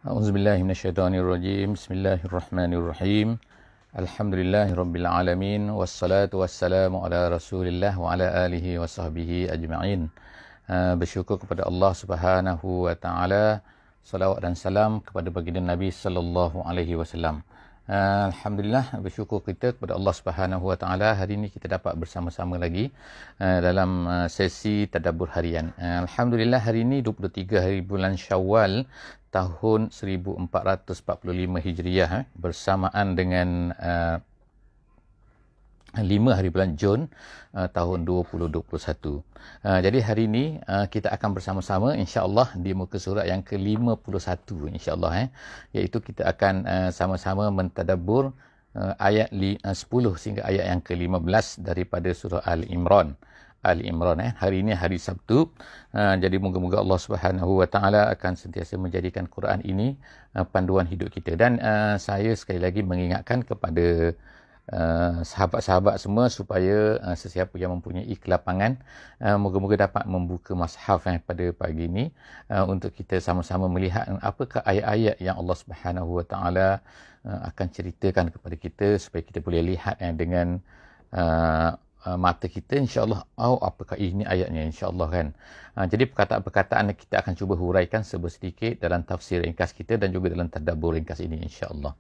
A'udzubillahi minasyaitonirrajim. Bismillahirrahmanirrahim. Alhamdulillahirabbil alamin wassalatu wassalamu ala Rasulillah wa ala alihi wa sahbihi ajma'in. Bersyukur kepada Allah Subhanahu wa taala, salawat dan salam kepada baginda Nabi sallallahu alaihi wasallam. Alhamdulillah, bersyukur kita kepada Allah Subhanahu wa taala, hari ini kita dapat bersama-sama lagi dalam sesi tadabbur harian. Alhamdulillah, hari ini 23 hari bulan Syawal tahun 1445 Hijriah, bersamaan dengan 5 hari bulan Jun tahun 2021. Jadi hari ini kita akan bersama-sama insya-Allah di muka surat yang ke-51 insya-Allah, iaitu kita akan sama-sama mentadabbur ayat 10 sehingga ayat yang ke-15 daripada surah Al-Imran. Hari ini hari Sabtu. Jadi moga-moga Allah Subhanahu wa taala akan sentiasa menjadikan Quran ini panduan hidup kita. Dan saya sekali lagi mengingatkan kepada sahabat-sahabat semua supaya sesiapa yang mempunyai kelapangan moga-moga dapat membuka mushaf pada pagi ini untuk kita sama-sama melihat apakah ayat-ayat yang Allah Subhanahu wa taala akan ceritakan kepada kita supaya kita boleh lihat dengan mata kita insya-Allah. Apakah ini ayatnya insya-Allah kan. Jadi perkataan-perkataan kita akan cuba huraikan sedikit dalam tafsir ringkas kita dan juga dalam tadabbur ringkas ini insya-Allah.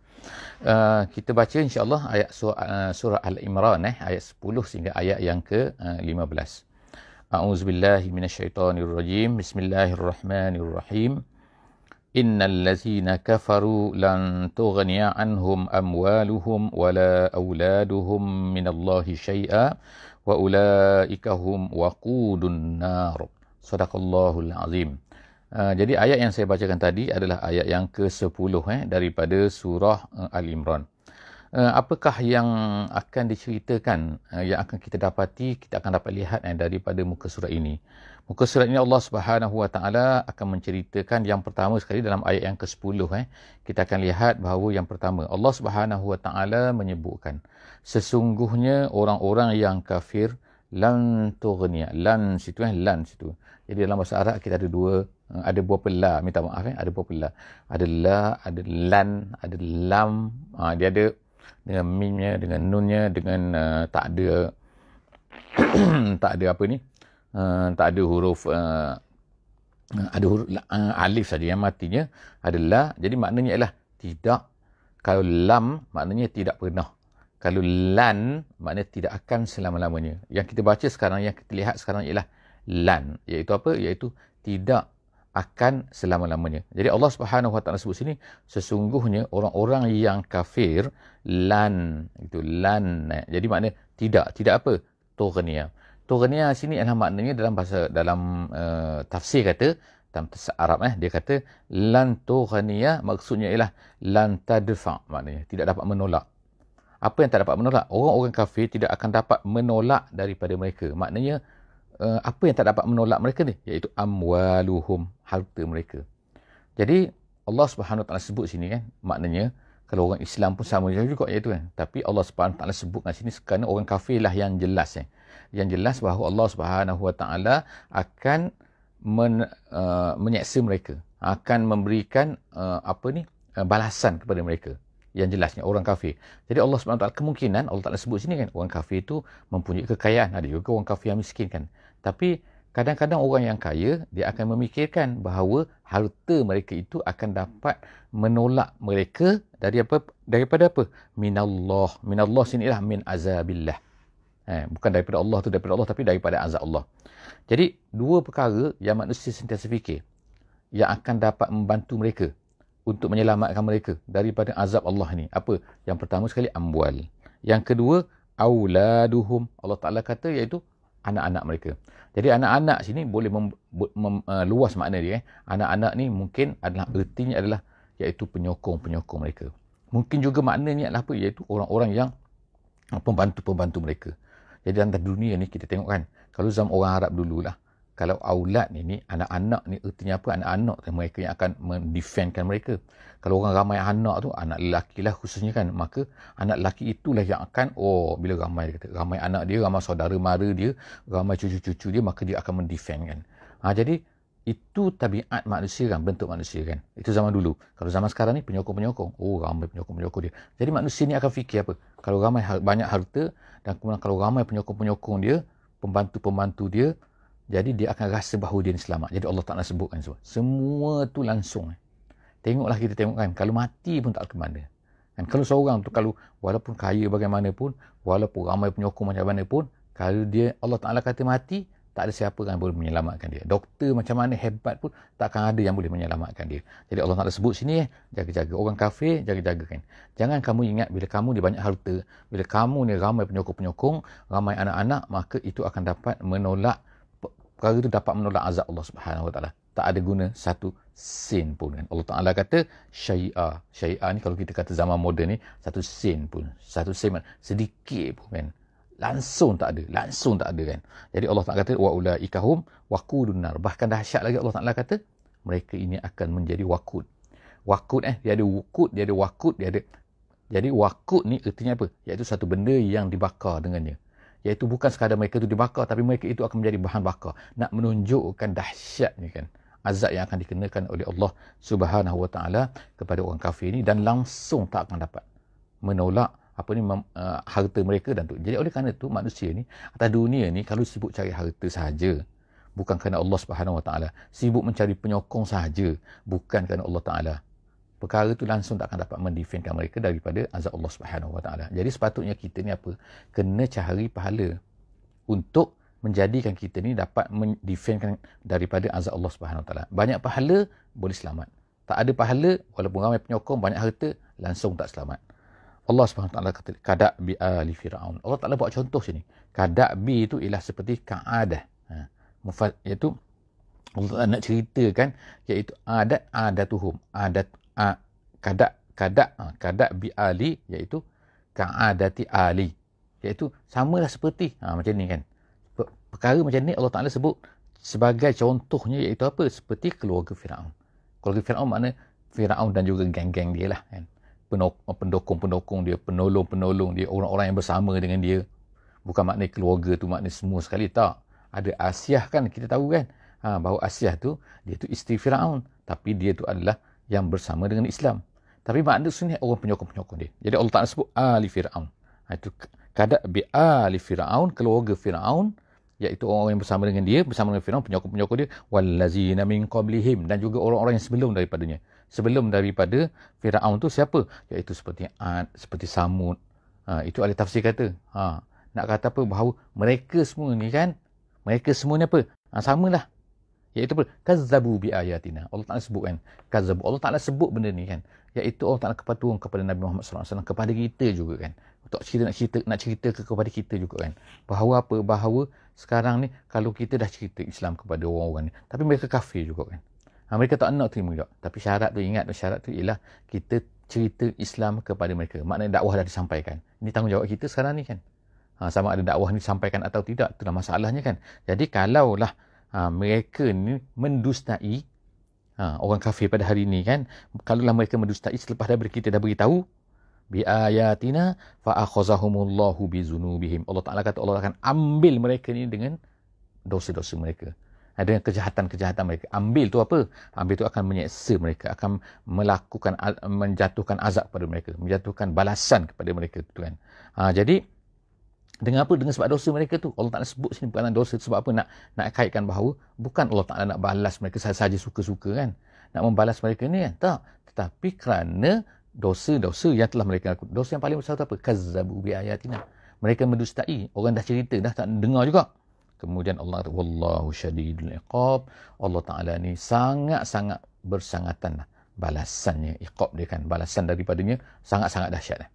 Kita baca insya-Allah ayat surah Al-Imran ayat 10 sehingga ayat yang ke-15. A'udzubillahi minasyaitonirrajim. Bismillahirrahmanirrahim. Innal ladzina kafaru lan tughniya anhum amwaluhum wala auladuhum minallahi syai'a wa ulaika hum waqudun nar. Shadaqallahul azim. Jadi ayat yang saya bacakan tadi adalah ayat yang ke-10 daripada surah Al-Imran. Apakah yang akan diceritakan, yang akan kita dapati, kita akan dapat lihat daripada muka surat ini. Muka surat ini Allah Subhanahu wa taala akan menceritakan yang pertama sekali dalam ayat yang ke-10. Kita akan lihat bahawa yang pertama Allah Subhanahu wa taala menyebutkan sesungguhnya orang-orang yang kafir lan tughniya. Lan situ lan situ. Jadi dalam bahasa Arab kita ada ada berapa la, minta maaf ada berapa la. Ada la, ada lan, ada lam. Dia ada dengan mimnya, dengan nunnya, dengan tak ada tak ada apa ni? Tak ada huruf ada huruf alif saja yang matinya adalah. Jadi maknanya ialah tidak. Kalau lam maknanya tidak pernah. Kalau lan maknanya tidak akan selama-lamanya. Yang kita baca sekarang, yang kita lihat sekarang ialah lan, iaitu apa? Iaitu tidak akan selama-lamanya. Jadi Allah Subhanahu wa taala sebut sini sesungguhnya orang-orang yang kafir lan, itu lan. Jadi makna tidak apa? Tughniya. Tughniya sini adalah maknanya dalam tafsir kata, dalam tafsir Arab dia kata lan tughniya, maksudnya ialah lan tadfa, maknanya tidak dapat menolak. Apa yang tak dapat menolak? Orang-orang kafir tidak akan dapat menolak daripada mereka. Maknanya apa yang tak dapat menolak mereka ni? Iaitu amwaluhum, harta mereka. Jadi Allah Subhanahu wa taala sebut sini maknanya kalau orang Islam pun sama juga iaitu Tapi Allah Subhanahu wa taala sebut kat sini kerana orang kafir lah yang jelas Yang jelas bahawa Allah Subhanahu wa taala akan menyeksa mereka, akan memberikan balasan kepada mereka. Yang jelasnya orang kafir. Jadi Allah Subhanahu wa taala kemungkinan Allah Taala sebut sini orang kafir itu mempunyai kekayaan, ada juga orang kafir yang miskin Tapi kadang-kadang orang yang kaya dia akan memikirkan bahawa harta mereka itu akan dapat menolak mereka daripada apa? Minallah. Minallah sini ialah min azabillah. Bukan daripada Allah tu daripada Allah, tapi daripada azab Allah. Jadi dua perkara yang manusia sentiasa fikir yang akan dapat membantu mereka untuk menyelamatkan mereka daripada azab Allah ni. Apa? Yang pertama sekali amwal. Yang kedua auladuhum. Allah Taala kata iaitu anak-anak mereka. Jadi anak-anak sini boleh luas makna dia. Anak-anak ni mungkin adalah ertinya adalah iaitu penyokong-penyokong mereka. Mungkin juga maknanya adalah apa? Iaitu orang-orang yang pembantu-pembantu mereka. Jadi dalam dunia ni kita tengok kalau zaman orang Arab dululah, kalau aulad ni anak-anak ni ertinya apa? Anak-anak mereka yang akan mendefendkan mereka. Kalau orang ramai anak tu, anak lelaki lah khususnya maka anak lelaki itulah yang akan, bila ramai, dia kata, ramai anak dia, ramai saudara mara dia, ramai cucu-cucu dia, maka dia akan mendefend Jadi itu tabiat manusia kan, bentuk manusia kan. Itu zaman dulu. Kalau zaman sekarang ni penyokong-penyokong. Oh, ramai penyokong-penyokong dia. Jadi manusia ni akan fikir apa? Kalau ramai banyak harta dan kemudian kalau ramai penyokong-penyokong dia, pembantu-pembantu dia, jadi dia akan rasa bahawa dia ni selamat. Jadi Allah Ta'ala sebutkan semua. Semua tu langsung. Tengoklah kita tengok kan. Kalau mati pun tak ke mana. Kan kalau seorang tu kalau walaupun kaya bagaimanapun, walaupun ramai penyokong macam mana pun, kalau dia Allah Ta'ala kata mati, tak ada siapa yang boleh menyelamatkan dia. Doktor macam mana hebat pun, takkan ada yang boleh menyelamatkan dia. Jadi Allah Ta'ala sebut sini, jaga-jaga. Orang kafir, jaga-jaga kan. Jangan kamu ingat bila kamu ni banyak harta, bila kamu ni ramai penyokong-penyokong, ramai anak-anak, maka itu akan dapat menolak, perkara itu dapat menolak azab Allah Subhanahu Wa Ta'ala. Tak ada guna satu sen pun kan. Allah Ta'ala kata syai'ah. Syai'ah ni kalau kita kata zaman moden ni, satu sen pun. Satu sen sedikit pun kan. Langsung tak ada kan. Jadi Allah Ta'ala kata wa ulaika hum waqudun nar. Bahkan dahsyat lagi Allah Ta'ala kata mereka ini akan menjadi waqud. Waqud dia ada wukud, dia ada waqud, dia ada. Jadi waqud ni artinya apa? Iaitu satu benda yang dibakar dengannya. Iaitu bukan sekadar mereka itu dibakar, tapi mereka itu akan menjadi bahan bakar. Nak menunjukkan dahsyatnya kan. Azab yang akan dikenakan oleh Allah Subhanahu Wa Ta'ala kepada orang kafir ini dan langsung tak akan dapat menolak harta mereka dan tu. Jadi oleh kerana tu manusia ni atas dunia ni kalau sibuk cari harta sahaja, bukan kerana Allah Subhanahu Wa Ta'ala, sibuk mencari penyokong sahaja, bukan kerana Allah Ta'ala, perkara tu langsung tak akan dapat mendefendkan mereka daripada azab Allah Subhanahu Wa Ta'ala. Jadi sepatutnya kita ni apa? Kena cari pahala untuk menjadikan kita ni dapat mendefendkan daripada azab Allah Subhanahu Wa Ta'ala. Banyak pahala boleh selamat. Tak ada pahala walaupun ramai penyokong, banyak harta, langsung tak selamat. Allah Subhanahu Wa Ta'ala kata kadak bi ali fir'aun. Allah Ta'ala buat contoh sini. Kadak bi itu ialah seperti ka'adah. Iaitu Allah Ta'ala nak ceritakan iaitu adatuhum. Kadak bi ali iaitu ka'adati ali. Iaitu samalah seperti macam ni kan. Perkara macam ni Allah Ta'ala sebut sebagai contohnya iaitu apa? Seperti keluarga Firaun. Keluarga Firaun makna Firaun dan juga geng-geng dia lah kan. Pendokong-pendokong dia, penolong-penolong dia, orang-orang yang bersama dengan dia. Bukan makna keluarga tu makna semua sekali, tak. Ada Asiyah kan, kita tahu kan bahawa Asiyah tu dia tu isteri Firaun, tapi dia tu adalah yang bersama dengan Islam. Tapi makna sini orang penyokong-penyokong dia. Jadi Allah Ta'ala sebut ali Firaun. Itu kadak bi ali Firaun, keluarga Firaun, iaitu orang yang bersama dengan dia, bersama dengan Firaun, penyokong-penyokong dia, wallazina min qablihim, dan juga orang-orang yang sebelum daripadanya. Sebelum daripada Firaun tu siapa? Iaitu seperti Ad, seperti Samud. Itu ahli tafsir kata. Nak kata apa? Bahawa mereka semua ni kan, mereka semua ni apa? Samalah. Iaitu apa? Kazzabu bi ayatina. Allah Ta'ala sebut kan. Kazzabu. Allah Ta'ala sebut benda ni kan. Iaitu Allah Ta'ala turun kepada Nabi Muhammad SAW, kepada kita juga kan. Untuk nak cerita kepada kita juga kan. Bahawa apa? Bahawa sekarang ni kalau kita dah cerita Islam kepada orang-orang ni, tapi mereka kafir juga kan. Mereka tak nak terima juga. Tapi syarat tu, ingat syarat tu ialah kita cerita Islam kepada mereka. Maknanya dakwah dah disampaikan. Ini tanggungjawab kita sekarang ni kan. Sama ada dakwah ni disampaikan atau tidak, itulah masalahnya kan. Jadi kalaulah mereka ni mendustai orang kafir pada hari ini kan, kalaulah mereka mendustai selepas daripada kita dah beritahu bi ayatina fa akhazahumullahu bi zunubihim. Allah Ta'ala kata Allah akan ambil mereka ni dengan dosa-dosa mereka. Dengan kejahatan-kejahatan mereka. Ambil tu apa? Ambil tu akan menyeksa mereka, akan menjatuhkan azab kepada mereka, menjatuhkan balasan kepada mereka tu kan. Jadi dengan apa? Dengan sebab dosa mereka tu. Allah Ta'ala sebut sini perkataan dosa sebab apa? Nak kaitkan bahawa bukan Allah Ta'ala nak balas mereka sahaja suka-suka kan. Nak membalas mereka ni kan. Tak. Tetapi kerana dosa-dosa yang telah mereka lakukan. Dosa yang paling besar tu apa? Kazzabu bi ayatina. Mereka mendustai. Orang dah cerita, dah tak dengar juga. Kemudian Allah kata, wallahu syadidul iqab. Allah Ta'ala ni sangat-sangat bersangatan balasannya. Iqab dia kan. Balasan daripadanya sangat-sangat dahsyat.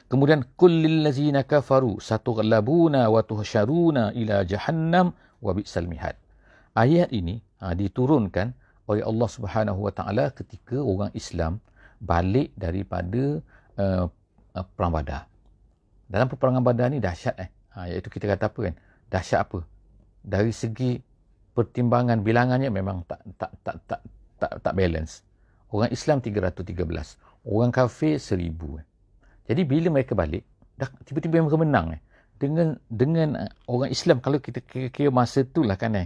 Kemudian, kullil lazina kafaru satughlabuna wa tuhsyaruna ila jahannam wa bi'sal mihad. Ayat ini diturunkan oleh Allah Subhanahu Wa Ta'ala ketika orang Islam balik daripada perang Badar. Dalam peperangan Badar ni dahsyat iaitu kita kata apa kan? Dahsyat apa? Dari segi pertimbangan bilangannya memang tak balance. Orang Islam 313, orang kafir 1000. Jadi bila mereka balik, dah tiba-tiba mereka menang dengan orang Islam. Kalau kita kira masa itulah kan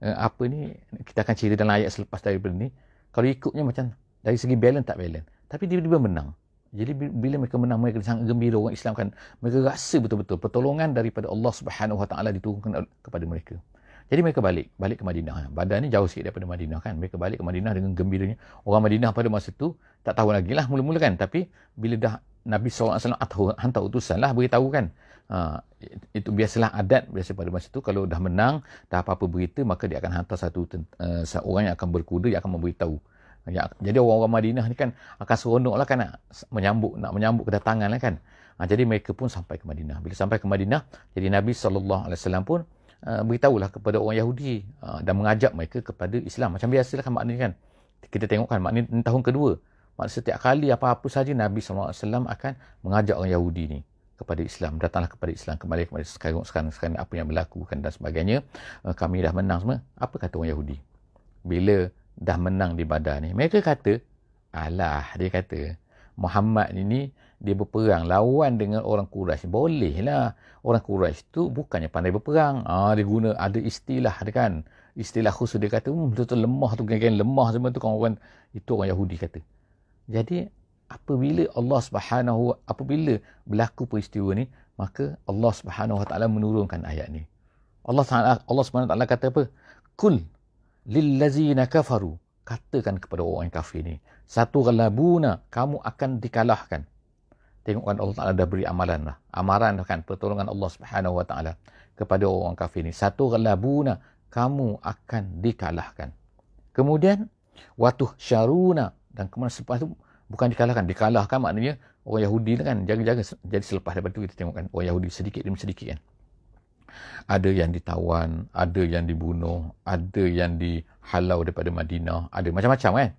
apa ni, kita akan cerita dalam ayat selepas daripada ni, kalau ikutnya macam dari segi balance tak balance, tapi tiba-tiba menang. Jadi bila mereka menang, mereka sangat gembira. Orang Islam kan, mereka rasa betul-betul pertolongan daripada Allah Subhanahu Wa Taala diturunkan kepada mereka. Jadi mereka balik ke Madinah. Badan ni jauh sikit daripada Madinah kan. Mereka balik ke Madinah dengan gembiranya. Orang Madinah pada masa tu tak tahu lagi lah mula-mula kan. Tapi bila dah Nabi SAW hantar utusan lah, beritahu kan. Itu biasalah adat biasa pada masa tu. Kalau dah menang, dah apa-apa berita, maka dia akan hantar seorang yang akan berkuda, yang akan memberitahu. Jadi orang-orang Madinah ni kan akan seronok lah kan, nak menyambut kedatangan lah kan. Jadi mereka pun sampai ke Madinah. Bila sampai ke Madinah, jadi Nabi SAW pun beritahulah kepada orang Yahudi dan mengajak mereka kepada Islam. Macam biasalah kan maknanya kan. Kita tengok kan maknanya tahun kedua. Maksud setiap kali apa-apa saja Nabi SAW akan mengajak orang Yahudi ni kepada Islam. Datanglah kepada Islam, kembali kepada sekarang apa yang berlaku kan dan sebagainya. Kami dah menang semua. Apa kata orang Yahudi? Bila dah menang di Badar ni, mereka kata, dia kata, Muhammad ini dia berperang lawan dengan orang Quraisy. Boleh lah. Orang Quraisy tu bukannya pandai berperang. Dia guna, ada istilah dia kan. Istilah khusus dia kata, betul-betul lemah tu, geng-geng lemah semua tu kawan-kawan. Itu orang Yahudi kata. Jadi apabila berlaku peristiwa ni, maka Allah Subhanahu Wa Taala menurunkan ayat ni. Allah Subhanahu Wa Taala kata apa? Kul lillazina kafaru, katakan kepada orang yang kafir ni, satughlabuna, kamu akan dikalahkan. Tengok kan Allah Ta'ala dah beri amaran kan, pertolongan Allah Subhanahu Wa Taala kepada orang kafir ni. Satughlabuna, kamu akan dikalahkan. Kemudian watuh syaruna, dan kemudian selepas tu bukan dikalahkan maknanya orang Yahudi kan jaga-jaga. Jadi selepas daripada tu kita tengok kan orang Yahudi sedikit demi sedikit kan, ada yang ditawan, ada yang dibunuh, ada yang dihalau daripada Madinah, ada macam-macam kan.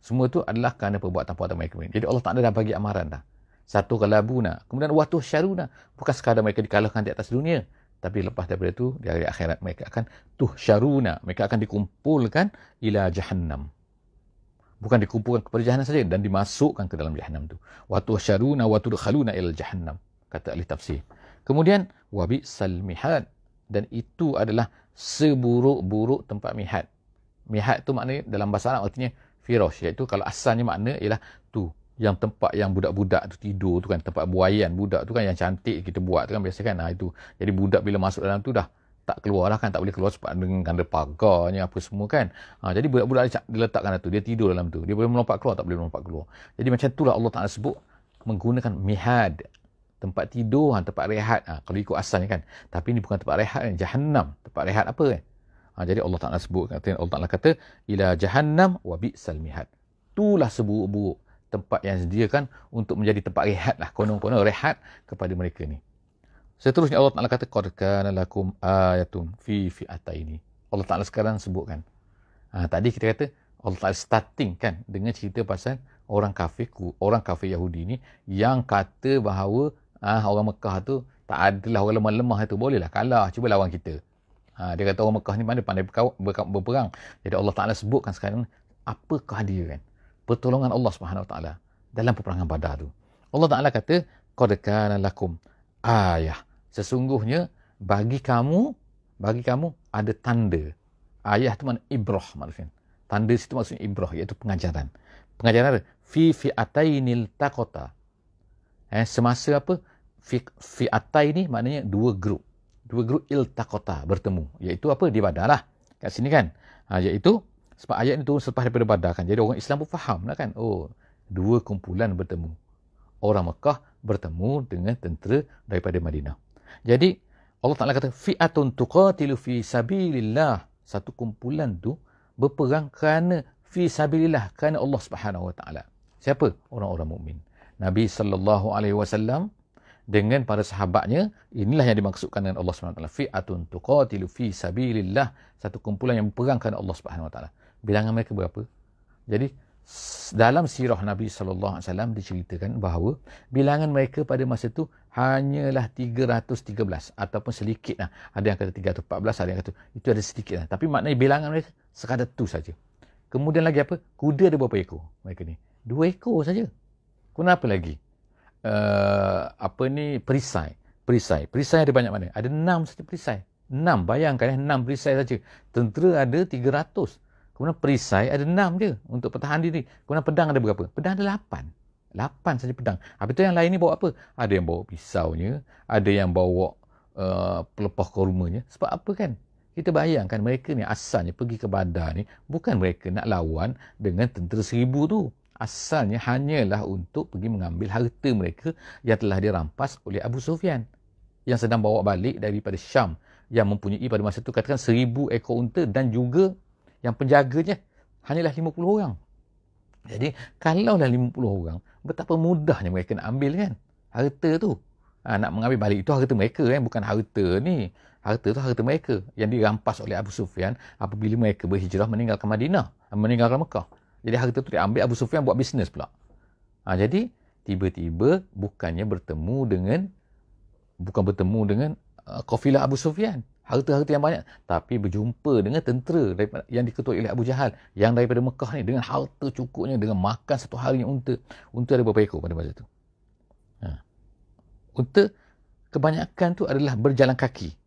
Semua tu adalah kerana perbuatan-perbuatan mereka. Jadi Allah Ta'ala dah bagi amaran dah. Satu galabuna. Kemudian watuh syaruna. Bukan sekadar mereka dikalahkan di atas dunia. Tapi lepas daripada itu, di hari akhirat mereka akan tuhsyaruna. Mereka akan dikumpulkan ila jahannam. Bukan dikumpulkan kepada jahannam saja, dan dimasukkan ke dalam jahannam tu. Watuh syaruna watudkhaluna ila jahannam. Kata ahli tafsir. Kemudian, wabi'sal mihad. Dan itu adalah seburuk-buruk tempat mihad. Mihad tu maknanya dalam bahasa Arab artinya firash. Iaitu kalau asalnya makna ialah tu. Yang tempat yang budak-budak tu tidur tu kan. Tempat buaian budak tu kan yang cantik kita buat tu kan biasa kan. Itu. Jadi budak bila masuk dalam tu dah tak keluar lah kan. Tak boleh keluar sebab dengan ada pagarnya apa semua kan. Jadi budak-budak diletakkan tu. Dia tidur dalam tu. Dia boleh melompat keluar, tak boleh melompat keluar. Jadi macam itulah Allah Ta'ala sebut menggunakan mihad. Tempat tidur, tempat rehat. Kalau ikut asalnya kan. Tapi ini bukan tempat rehat kan. Jahannam. Tempat rehat apa kan. Jadi Allah Ta'ala sebut. Allah Ta'ala kata, ila jahannam wa bi'sal mihad. Itulah seburuk-buruk tempat yang disediakan untuk menjadi tempat rehat lah. Konon-konon rehat kepada mereka ni. Seterusnya Allah Ta'ala kata, qad kana lakum ayatun fi fi'ataini. Allah Ta'ala sekarang sebutkan. Tadi kita kata, Allah Ta'ala starting kan dengan cerita pasal orang kafir Yahudi ni yang kata bahawa orang Mekah tu tak adalah orang lemah-lemah itu. Bolehlah kalah, cuba lawan kita. Dia kata orang Mekah ni mana pandai berperang. Jadi Allah Ta'ala sebutkan sekarang apakah dia kan pertolongan Allah Subhanahu Wa Taala dalam peperangan Badar tu. Allah Ta'ala kata, qad kana lakum ayah. Sesungguhnya bagi kamu ada tanda. Ayah tu makna ibrah maksudnya. Tanda situ maksudnya ibrah, iaitu pengajaran. Pengajaran apa? Fi fi'atainil taqata. Semasa apa? Fi'atai ni maknanya dua grup iltaqata, bertemu. Iaitu apa? Di Badar lah. Kat sini kan. Iaitu sebab ayat ni turun selepas daripada Badar kan. Jadi orang Islam pun faham lah kan. Oh, dua kumpulan bertemu. Orang Mekah bertemu dengan tentera daripada Madinah. Jadi Allah Ta'ala kata, fi'atun tuqatilu fi sabilillah. Satu kumpulan tu berperang kerana fi sabilillah, kerana Allah Subhanahu Wa Taala. Siapa? Orang-orang mukmin. Nabi SAW dengan para sahabatnya, inilah yang dimaksudkan dengan Allah Subhanahu Wa Taala. Fi'atun tuqatilu fi sabilillah. Satu kumpulan yang berperang kerana Allah Subhanahu Wa Taala. Bilangan mereka berapa? Jadi dalam sirah Nabi SAW diceritakan bahawa bilangan mereka pada masa itu hanyalah 313 ataupun sedikit lah. Ada yang kata 314, ada yang kata itu ada sedikit lah. Tapi maknanya bilangan mereka sekadar tu saja. Kemudian lagi apa? Kuda ada berapa ekor mereka ni? 2 ekor saja. Kenapa lagi? Perisai ada banyak mana? Ada 6 saja perisai. 6, bayangkan 6 perisai saja. Tentera ada 300. Kemudian perisai ada 6 je untuk pertahan diri. Kemudian pedang ada berapa? Pedang ada 8. 8 saja pedang. Habis tu yang lain ni bawa apa? Ada yang bawa pisaunya, ada yang bawa pelepah kurmanya. Sebab apa kan? Kita bayangkan mereka ni asalnya pergi ke Badar ni bukan mereka nak lawan dengan tentera 1000 tu. Asalnya hanyalah untuk pergi mengambil harta mereka yang telah dirampas oleh Abu Sufyan yang sedang bawa balik daripada Syam, yang mempunyai pada masa itu katakan 1000 ekor unta dan juga yang penjaganya hanyalah 50 orang. Jadi kalaulah 50 orang, betapa mudahnya mereka nak ambil kan harta tu. Nak mengambil balik itu harta mereka kan, bukan harta ni. Harta tu harta mereka yang dirampas oleh Abu Sufyan apabila mereka berhijrah meninggalkan Madinah, meninggalkan Mekah. Jadi harta tu diambil Abu Sufyan buat bisnes pula. Jadi tiba-tiba bukan bertemu dengan kafilah Abu Sufyan, harta-harta yang banyak, tapi berjumpa dengan tentera yang diketuai oleh Abu Jahal yang daripada Mekah ni dengan harta cukupnya, dengan makan satu harinya unta. Unta ada berapa ekor pada masa tu? Unta kebanyakan tu adalah berjalan kaki.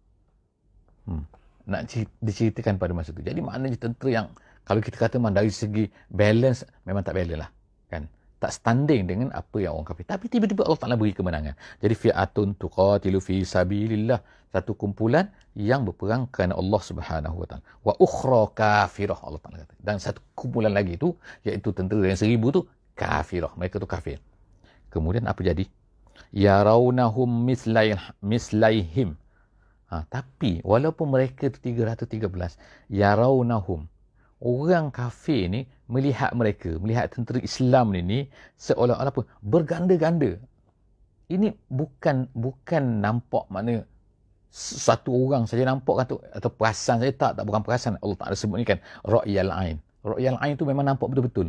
Nak diceritakan pada masa tu. Jadi maknanya tentera yang kalau kita kata dari segi balance memang tak balance lah kan, tak standing dengan apa yang orang kafir. Tapi tiba-tiba Allah Ta'ala beri kemenangan. Jadi fi'atun tuqatilu fi sabilillah, satu kumpulan yang berperang kerana Allah Subhanahu wa Ta'ala. Wa ukhra kafirah, Allah Ta'ala kata. Dan satu kumpulan lagi tu iaitu tentera yang 1000 tu kafirah, mereka tu kafir. Kemudian apa jadi? Yarawnahum mislaihim. Tapi walaupun mereka tu 313, yarawnahum, orang kafir ni melihat mereka, melihat tentera Islam ni seolah-olah apa? Berganda-ganda. Ini bukan nampak makna satu orang saja nampak atau perasan saja, tak bukan perasan. Allah Ta'ala sebut ni kan ra'yal ain. Ra'yal ain tu memang nampak betul-betul.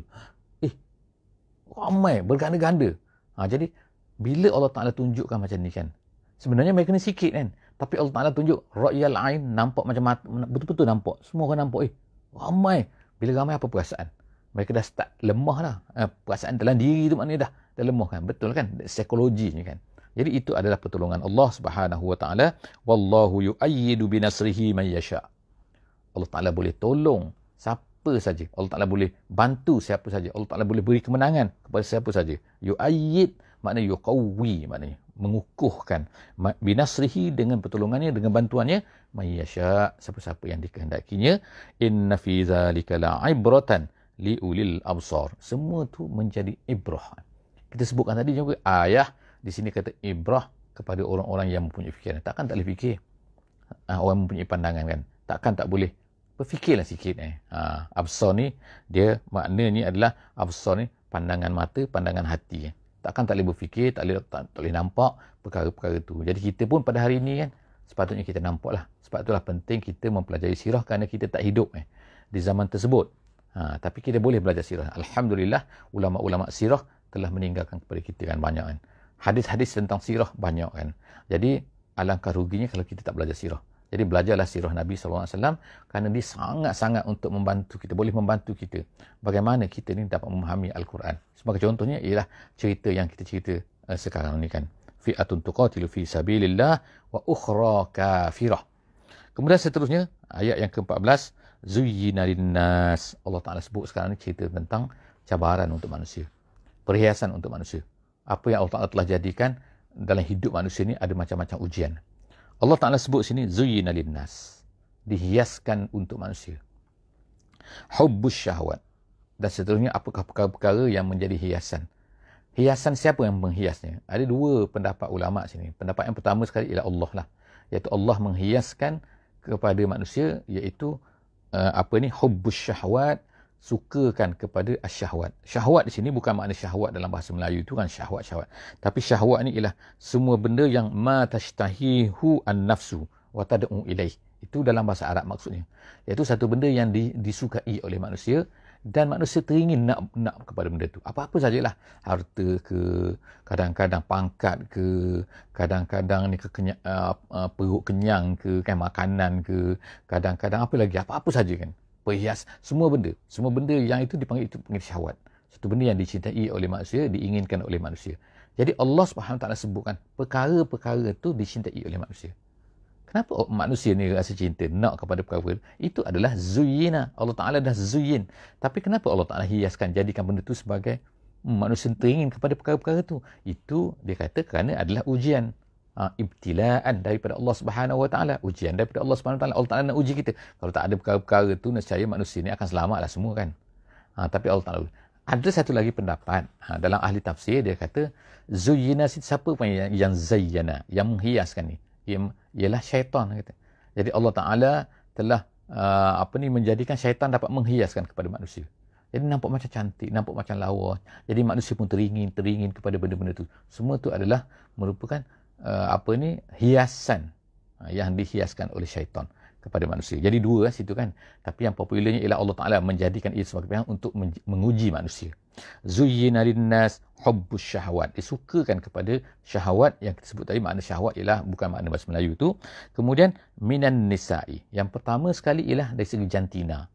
Ramai berganda-ganda. Jadi bila Allah Ta'ala tunjukkan macam ni kan, sebenarnya mereka ni sikit kan, tapi Allah Ta'ala tunjuk ra'yal ain, nampak macam betul-betul nampak. Semua orang nampak ramai. Bila ramai apa perasaan? Mereka dah start lemah dah. Perasaan dalam diri tu maknanya dah lemah kan. Betul kan? Psikologi ni kan. Jadi itu adalah pertolongan Allah Subhanahu wa Ta'ala. Wallahu yu'ayyidu binasrihi man yasha. Allah Ta'ala boleh tolong siapa saja. Allah Ta'ala boleh bantu siapa saja. Allah Ta'ala boleh beri kemenangan kepada siapa saja. Yu'ayyid maknanya yuqawwi, maknanya mengukuhkan, binasrihi dengan pertolongannya, dengan bantuannya, mayyasha, siapa-siapa yang dikehendakinya. Inna fi zalika la'ibratan liulil absar. Semua tu menjadi ibrah. Kita sebutkan tadi juga ayah di sini kata ibrah kepada orang-orang yang mempunyai fikiran. Takkan tak boleh fikir. Orang mempunyai pandangan kan, takkan tak boleh berfikirlah sikit. Absar ni dia maknanya adalah absar ni pandangan mata, pandangan hati. Takkan tak boleh berfikir, tak boleh nampak perkara-perkara tu. Jadi kita pun pada hari ini kan, sepatutnya kita nampak lah. Sebab itulah penting kita mempelajari sirah kerana kita tak hidup di zaman tersebut. Tapi kita boleh belajar sirah. Alhamdulillah, ulama-ulama sirah telah meninggalkan kepada kita kan banyak kan. Hadis-hadis tentang sirah banyak kan. Jadi alangkah ruginya kalau kita tak belajar sirah. Jadi belajarlah sirah Nabi SAW kerana dia sangat-sangat untuk membantu kita, boleh membantu kita bagaimana kita ni dapat memahami Al-Quran. Sebagai contohnya ialah cerita yang kita cerita sekarang ni kan. Fi'atun tuqatilu fi sabilillah wa ukhra kafirah. Kemudian seterusnya ayat yang ke-14, zuyyina linnas. Allah Ta'ala sebut sekarang ni cerita tentang cabaran untuk manusia, perhiasan untuk manusia. Apa yang Allah Ta'ala telah jadikan dalam hidup manusia ni ada macam-macam ujian. Allah Ta'ala sebut sini zuyyina linnas, dihiaskan untuk manusia. Hubbus syahwat. Dan seterusnya apakah perkara-perkara yang menjadi hiasan. Hiasan siapa yang menghiasnya? Ada dua pendapat ulama sini. Pendapat yang pertama sekali ialah Allah lah. Iaitu Allah menghiaskan kepada manusia, iaitu hubbus syahwat, sukakan kepada asyahwat. Syahwat di sini bukan makna syahwat dalam bahasa Melayu itu kan syahwat-syahwat. Tapi syahwat ni ialah semua benda yang ma tashtahihu an-nafsu wa tad'u ilaih. Itu dalam bahasa Arab maksudnya. Iaitu satu benda yang disukai oleh manusia dan manusia teringin nak kepada benda tu. Apa-apa sajalah. Harta ke, kadang-kadang pangkat ke, kadang-kadang ni perut kenyang ke, kan makanan ke, kadang-kadang apa lagi, apa-apa saja kan. Perhias, semua benda yang itu dipanggil syahwat. Satu benda yang dicintai oleh manusia, diinginkan oleh manusia. Jadi Allah Subhanahu Wa Taala sebutkan perkara-perkara itu dicintai oleh manusia. Kenapa manusia ni rasa cinta, nak kepada perkara-perkara itu? Adalah zuyyina. Allah Ta'ala dah zuyyin. Tapi kenapa Allah Ta'ala hiaskan, jadikan benda tu sebagai manusia teringin kepada perkara-perkara tu? Itu dia kata kerana adalah ujian. Ibtilaan daripada Allah Subhanahu Wa Taala, ujian daripada Allah Subhanahu Wa Taala. Allah Taala nak uji kita. Kalau tak ada perkara-perkara tu, nescaya manusia ni akan selamatlah semua kan. Tapi Allah Taala ada satu lagi pendapat dalam ahli tafsir, dia kata zuyyina, siapa pun yang zayyana, yang menghiaskan ni, ialah syaitan kata. Jadi Allah Taala telah menjadikan syaitan dapat menghiaskan kepada manusia. Jadi nampak macam cantik, nampak macam lawa. Jadi manusia pun teringin kepada benda-benda tu. Semua tu adalah merupakan hiasan yang dihiaskan oleh syaitan kepada manusia. Jadi dua situ kan. Tapi yang popularnya ialah Allah Ta'ala menjadikan ia sebagai pihak untuk menguji manusia. Zuyyina linnas hubbus syahwat. Disukakan kepada syahwat. Yang kita sebut tadi, makna syahwat ialah bukan makna bahasa Melayu tu. Kemudian minan nisa'i. Yang pertama sekali ialah dari segi jantina.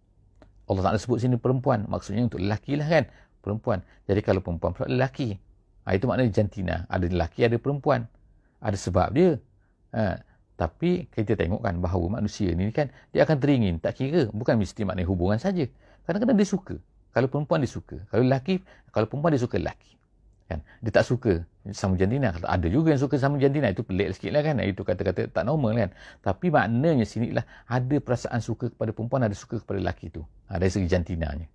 Allah Ta'ala sebut sini perempuan. Maksudnya untuk lelaki lah kan. Perempuan. Jadi kalau perempuan pula lelaki. Itu maknanya jantina. Ada lelaki, ada perempuan. Ada sebab dia. Tapi kita tengok kan bahawa manusia ni kan, dia akan teringin. Tak kira. Bukan mesti maknanya hubungan saja. Kadang-kadang dia suka. Kalau perempuan dia suka. Kalau perempuan dia suka lelaki. Kan? Dia tak suka sama jantina. Kalau ada juga yang suka sama jantina. Itu pelik sikit lah kan. Itu kata-kata tak normal kan. Tapi maknanya sini lah, ada perasaan suka kepada perempuan, ada suka kepada lelaki tu. Dari segi jantinanya.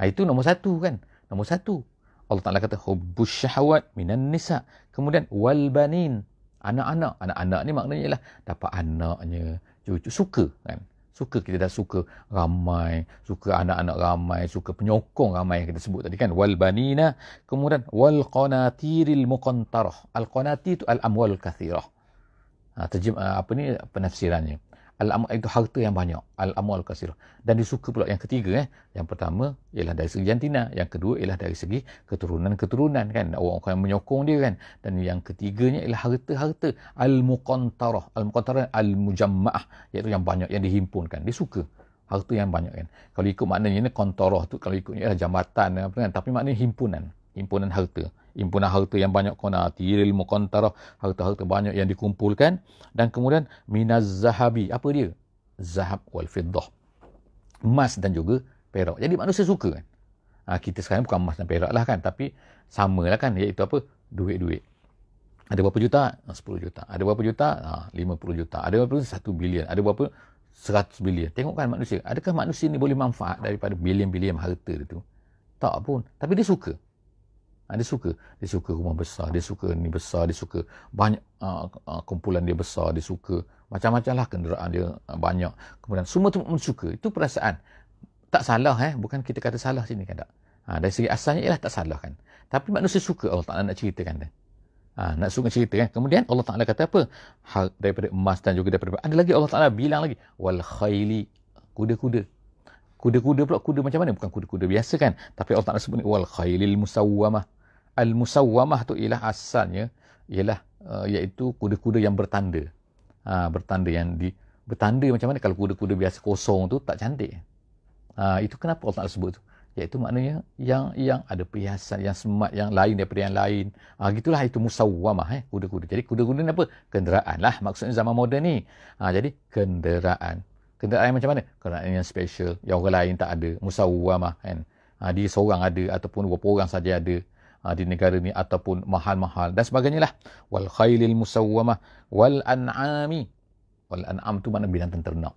Itu nombor satu kan. Nombor satu. Allah Ta'ala kata hubbus syahwat minan nisa. Kemudian wal banin. Anak-anak. Anak-anak ni maknanya ialah dapat anaknya, cucu. Suka kan. Suka, kita dah suka ramai. Suka anak-anak ramai. Suka penyokong ramai yang kita sebut tadi kan. Wal banina. Kemudian wal qanatiril muqantarah. Al-qanatir itu al-amwalul kathirah. Penafsirannya. Al-amwal itu harta yang banyak. Al-amwal kathirah. Dan disuka pula yang ketiga. Yang pertama ialah dari segi jantina. Yang kedua ialah dari segi keturunan-keturunan kan. Orang-orang yang menyokong dia kan. Dan yang ketiganya ialah harta-harta. Al-muqantarah. Al-muqantarah al-mujamma'ah. Iaitu yang banyak, yang dihimpunkan. Dia suka harta yang banyak kan. Kalau ikut maknanya ni kontarah tu, kalau ikutnya ialah jambatan kan. Tapi maknanya himpunan. Himpunan harta. Himpunan harta yang banyak, qanatiril muqantarah, harta-harta banyak yang dikumpulkan. Dan kemudian minaz zahabi. Apa dia? Zahab wal fiddah. Emas dan juga perak. Jadi manusia suka kan. Kita sekarang bukan emas dan perak lah kan. Tapi sama lah kan. Iaitu apa? Duit-duit. Ada berapa juta? 10 juta. Ada berapa juta? 50 juta. Ada berapa? 1 bilion. Ada berapa? 100 bilion. Tengok kan manusia. Adakah manusia ni boleh manfaat daripada bilion-bilion harta itu? Tak pun. Tapi dia suka. Dia suka rumah besar, dia suka ni besar, dia suka banyak kumpulan dia besar, dia suka macam-macam lah kenderaan dia banyak. Kemudian semua tu suka. Itu perasaan. Tak salah bukan kita kata salah sini kan tak. Dari segi asalnya ialah tak salah kan. Tapi manusia suka, Allah Ta'ala nak ceritakan dia. Nak suka cerita kan. Kemudian Allah Ta'ala kata apa? Daripada emas dan juga daripada, ada lagi Allah Ta'ala bilang lagi wal khayli, kuda-kuda. Kuda-kuda pula, kuda macam mana? Bukan kuda-kuda biasa kan. Tapi Allah Ta'ala sebut ni wal khaylil musawwamah. Al-musawwamah tu ialah asalnya ialah iaitu kuda-kuda yang bertanda. Bertanda bertanda macam mana? Kalau kuda-kuda biasa kosong tu tak cantik. Itu kenapa Allah Ta'ala sebut tu? Iaitu maknanya yang ada perhiasan, yang smart, yang lain daripada yang lain. Gitulah itu musawwamah kuda-kuda. Jadi kuda-kuda ni apa? Kenderaan lah maksudnya zaman moden ni. Jadi kenderaan. Kenderaan macam mana? Kenderaan yang special, yang orang lain tak ada. Musawwamah kan. Dia seorang ada ataupun beberapa orang saja ada di negara ni, ataupun mahal-mahal dan sebagainya lah. Wal khailil musawwamah wal an'ami. Wal an'am tu makna binatang ternak.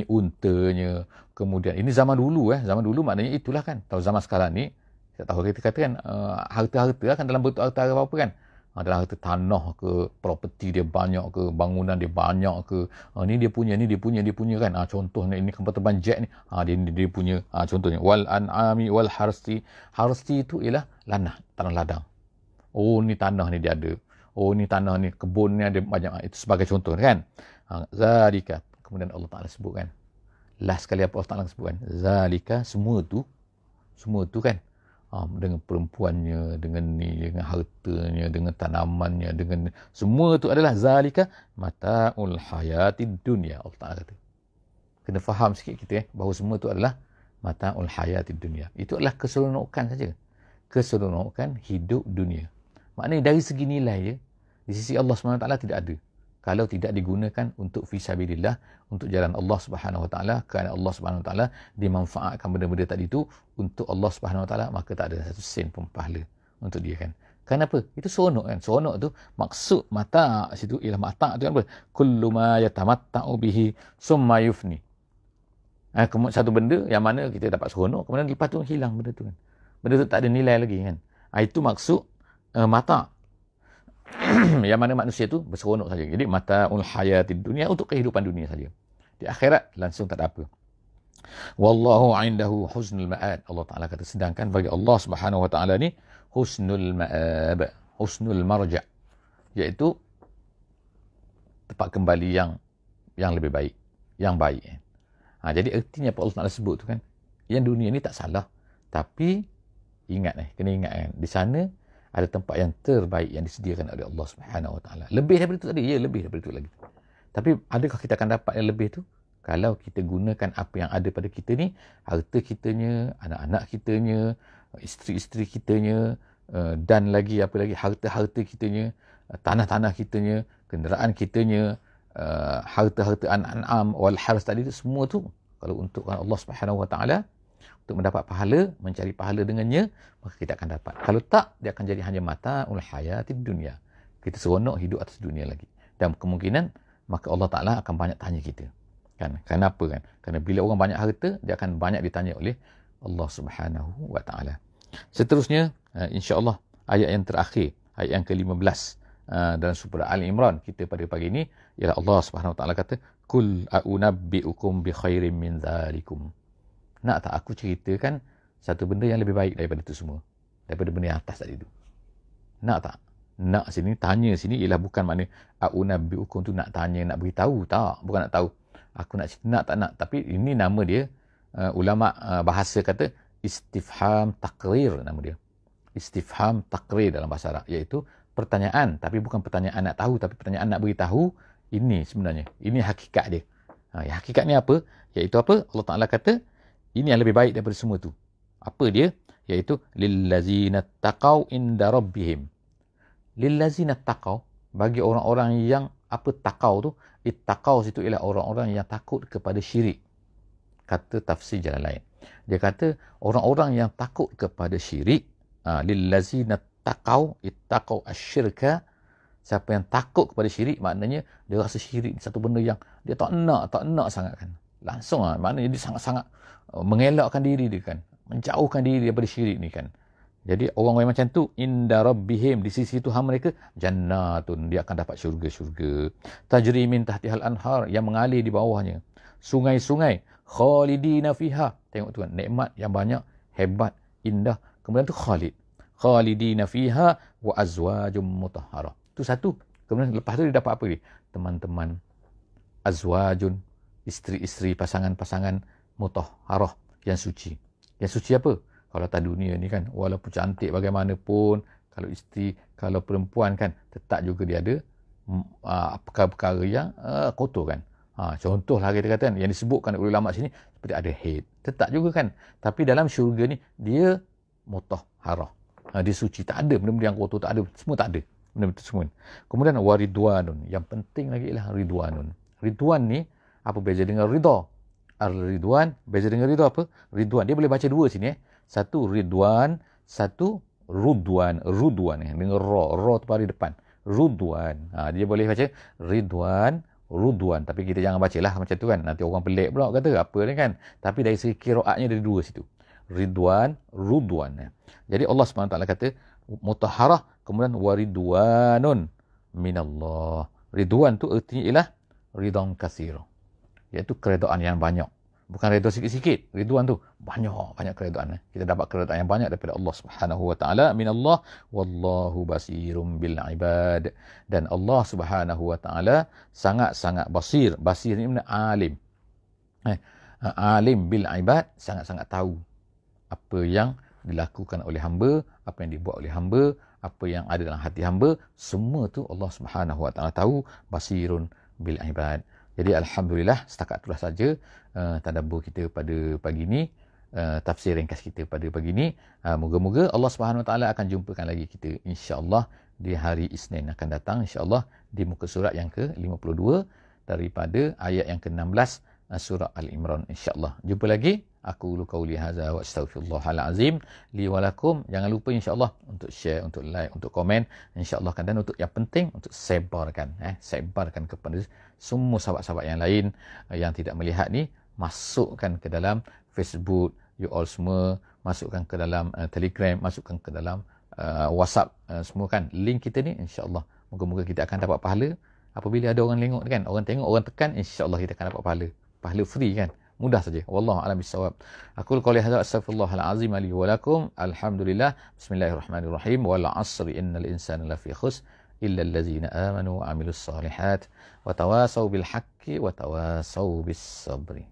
Untanya. Kemudian ini zaman dulu zaman dulu maknanya itulah kan. Tahu zaman sekarang ni, tak tahu kita katakan harta-harta kan dalam bentuk harta apa kan. Dalam harta tanah ke, properti dia banyak ke, bangunan dia banyak ke, ni dia punya kan. Contohnya ini kapal terbang jet ni, dia punya. Contohnya wal an'ami wal harsti. Harsti itu ialah tanah ladang. Ni tanah ni dia ada. Ni tanah ni, kebun ni ada banyak. Itu sebagai contoh kan. Zalika. Kemudian Allah Ta'ala sebut kan. Last sekali apa Allah Ta'ala sebut kan. Zalika, semua tu kan. Dengan perempuannya, dengan hartanya, dengan tanamannya, dengan semua tu adalah zalika mata'ul hayatid dunya. Allah Ta'ala kata. Kena faham sikit kita bahawa semua tu adalah mata'ul hayatid dunya. Itu adalah keseronokan saja. Keseronokan hidup dunia. Maknanya dari segi nilai di sisi Allah SWT tidak ada. kalau tidak digunakan untuk fisabilillah, untuk jalan Allah Subhanahu Wa Taala, kerana Allah Subhanahu Wa Taala dimanfaatkan benda-benda tadi itu untuk Allah Subhanahu Wa Taala, maka tak ada satu sen pun pahala untuk dia kan. Kenapa? Itu seronok kan. Seronok tu maksud mata' situ ialah mata' tu apa? Kullu ma yatamatta'u bihi summa yufni. Satu benda yang mana kita dapat seronok, kemudian lepas tu hilang benda tu kan. Benda tu tak ada nilai lagi kan. Itu maksud mata'. Yang mana manusia tu berseronok saja. Jadi mata'ul hayatid dunia, untuk kehidupan dunia saja. Di akhirat langsung tak ada apa. Wallahu indahu husnul ma'ad. Allah Ta'ala kata, sedangkan bagi Allah Subhanahu Wa Ta'ala ni husnul ma'ab, husnul marja', iaitu tempat kembali yang lebih baik, yang baik. Jadi artinya apa Allah Ta'ala sebut tu kan, yang dunia ni tak salah, tapi ingat kena ingat kan, di sana ada tempat yang terbaik yang disediakan oleh Allah Subhanahu Wa Taala. Lebih daripada itu tadi, ya lebih daripada itu lagi. Tapi adakah kita akan dapat yang lebih tu? Kalau kita gunakan apa yang ada pada kita ni, harta kitanya, anak-anak kitanya, isteri-isteri kitanya, dan lagi apa lagi, harta-harta kitanya, tanah-tanah kitanya, kenderaan kitanya, harta-harta an'am wal haras tadi tu, semua tu kalau untuk Allah Subhanahu Wa Taala, untuk mendapat pahala, mencari pahala dengannya, maka kita akan dapat. Kalau tak, dia akan jadi hanya mata'ul hayatid dunia. Kita seronok hidup atas dunia lagi. Dan kemungkinan, maka Allah Ta'ala akan banyak tanya kita. Kan? Kenapa kan? Kerana bila orang banyak harta, dia akan banyak ditanya oleh Allah Subhanahu Wa Ta'ala. Seterusnya, insya-Allah, ayat yang terakhir, ayat yang ke-15 dalam surah Ali Imran kita pada pagi ini, ialah Allah Subhanahu Wa Ta'ala kata, Kul a'unabbi'ukum bi khairin min dhalikum. Nak tak aku ceritakan satu benda yang lebih baik daripada itu semua, daripada benda yang atas tadi itu? Nak tak? Nak sini, tanya sini ialah bukan makna a'unabbi'ukum tu nak tanya, nak beritahu. Tak, bukan nak tahu. Aku nak cerita, nak tak nak. Tapi ini nama dia, ulama bahasa kata istifham takrir nama dia. Istifham takrir dalam bahasa Arab, iaitu pertanyaan, tapi bukan pertanyaan nak tahu, tapi pertanyaan nak beritahu. Ini sebenarnya, ini hakikat dia. Hakikat ni apa? Iaitu apa? Allah Ta'ala kata, ini yang lebih baik daripada semua tu. Apa dia? Iaitu lillazina taqaw inda rabbihim. Lillazina taqaw, bagi orang-orang yang apa taqaw tu? Ittaqaw situ ialah orang-orang yang takut kepada syirik. Kata tafsir jalan lain. Dia kata orang-orang yang takut kepada syirik, lillazina taqaw, ittaqaw asyirka. Siapa yang takut kepada syirik, maknanya dia rasa syirik satu benda yang dia tak nak sangat kan. Langsung maknanya dia sangat-sangat mengelakkan diri dia kan, menjauhkan diri daripada syirik ni kan. Jadi orang-orang macam tu, inda rabbihim, di sisi Tuhan mereka, jannatun, dia akan dapat syurga-syurga, tajri min tahtihal anhar, yang mengalir di bawahnya sungai-sungai, khalidina fiha. Tengok tu kan, nikmat yang banyak, hebat, indah, kemudian tu khalidina fiha wa azwajum mutahharah. Tu satu. Kemudian lepas tu dia dapat apa dia? Teman-teman, azwajun, isteri-isteri, pasangan-pasangan mutahharah, yang suci. Yang suci apa? Kalau atas dunia ni kan, walaupun cantik bagaimanapun, kalau isteri, kalau perempuan kan, tetap juga dia ada perkara-perkara yang kotor kan. Contohlah kita kata kan, yang disebutkan oleh ulama sini, seperti ada haid. Tetap juga kan. Tapi dalam syurga ni, dia mutahharah. Dia suci. Tak ada benda-benda yang kotor, tak ada. Semua tak ada. Benda-benda semua. Kemudian waridwanun. Yang penting lagi ialah ridwanun. Ridwan ni, apa beza dengan ridha? Ridwan, beza dengan ridha apa? Ridwan, dia boleh baca dua sini. Satu ridwan, satu rudwan. Rudwan dengan ra tu pada depan. Rudwan. Dia boleh baca ridwan, rudwan. Tapi kita jangan bacalah macam tu kan. Nanti orang pelik pula kata apa ni kan. Tapi dari segi qiraatnya dari dua situ. Ridwan, rudwan. Jadi Allah SWT kata mutahharah, kemudian waridwanun minallah. Ridwan tu artinya ialah ridwan katsir, iaitu keredaan yang banyak. Bukan redha sikit-sikit. Ridwan tu banyak keredaan. Kita dapat keredaan yang banyak daripada Allah Subhanahu Wa Taala, minallah, wallahu basirum bil ibad. Dan Allah Subhanahu Wa Taala sangat-sangat basir. Basir ni makna alim. Alim bil ibad, sangat-sangat tahu apa yang dilakukan oleh hamba, apa yang dibuat oleh hamba, apa yang ada dalam hati hamba, semua tu Allah Subhanahu Wa Taala tahu. Basirun bil ibad. Jadi alhamdulillah, setakat itulah saja tadabbur kita pada pagi ini. tafsir ringkas kita pada pagi ini. Moga-moga Allah Subhanahu Wa Taala akan jumpakan lagi kita insya-Allah di hari Isnin akan datang insya-Allah di muka surat yang ke-52 daripada ayat yang ke-16 surah Al-Imran insya-Allah. Jumpa lagi. Aku ulu qauli hadza wa astaghfirullahal azim li wa lakum. Jangan lupa insya-Allah untuk share, untuk like, untuk komen insya-Allah kan, dan untuk yang penting untuk sebarkan sebarkan kepada semua sahabat-sahabat yang lain yang tidak melihat ni, masukkan ke dalam Facebook you all semua, masukkan ke dalam Telegram, masukkan ke dalam WhatsApp semua kan, link kita ni insya-Allah moga-moga kita akan dapat pahala apabila ada orang tengok kan, orang tengok, orang tekan, insya-Allah kita akan dapat pahala free kan. Mudah saja. Wallahu a'lam bissawab. Aku qouli hadza astaghfirullahal azim li wa lakum. Alhamdulillah. Bismillahirrahmanirrahim. Wal 'asri innal insana lafi khusr illa allazina amanu wa 'amilus solihat wa tawasaw bil haqqi wa tawasaw bis sabri.